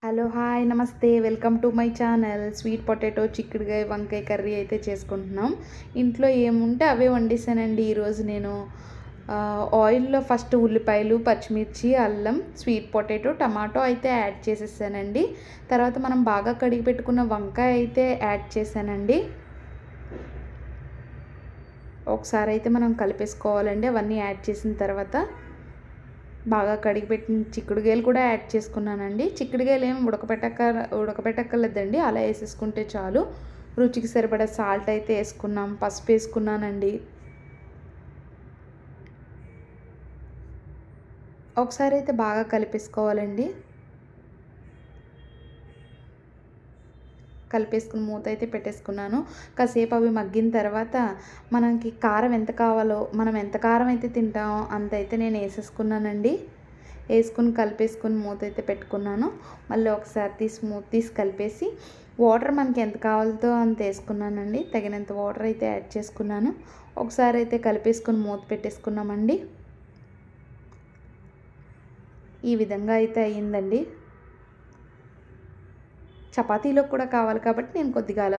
Hello hi నమస్తే welcome to my channel. Sweet potato చిక్కుడుకాయ వంకాయ కర్రీ అయితే చేసుకుంటున్నాం. ఇంట్లో ఏముంటే అవే వండేసానండి ఈరోజు నేను. ఆయిల్లో ఫస్ట్ ఉల్లిపాయలు, పచ్చిమిర్చి, అల్లం, స్వీట్ పొటాటో, టమాటో అయితే యాడ్ చేసేసానండి. తర్వాత మనం బాగా కడిగి పెట్టుకున్న వంకాయ అయితే యాడ్ చేశానండి. ఒకసారి అయితే మనం కలిపేసుకోవాలండి. అవన్నీ యాడ్ చేసిన తర్వాత బాగా కడిగి పెట్టిన చిక్కుడుకాయలు కూడా యాడ్ చేసుకున్నానండి. చిక్కుడుకాయలు ఏమి ఉడకపెట్టక్కర్లేదండి, అలా వేసేసుకుంటే చాలు. రుచికి సరిపడా సాల్ట్ అయితే వేసుకున్నాం, పసుపు వేసుకున్నానండి. ఒకసారి అయితే బాగా కలిపేసుకోవాలండి. కలిపేసుకుని మూత అయితే పెట్టేసుకున్నాను. కాసేపు అవి మగ్గిన తర్వాత మనకి కారం ఎంత కావాలో, మనం ఎంత కారం అయితే తింటామో అంత అయితే నేను వేసేసుకున్నానండి. వేసుకుని కలిపేసుకుని మూత అయితే పెట్టుకున్నాను. మళ్ళీ ఒకసారి తీసి కలిపేసి వాటర్ మనకి ఎంత కావాలో అంత వేసుకున్నానండి. తగినంత వాటర్ అయితే యాడ్ చేసుకున్నాను. ఒకసారి అయితే కలిపేసుకుని మూత పెట్టేసుకున్నామండి. ఈ విధంగా అయితే అయ్యిందండి. చపాతీలో కూడా కావాలి కాబట్టి నేను కొద్దిగా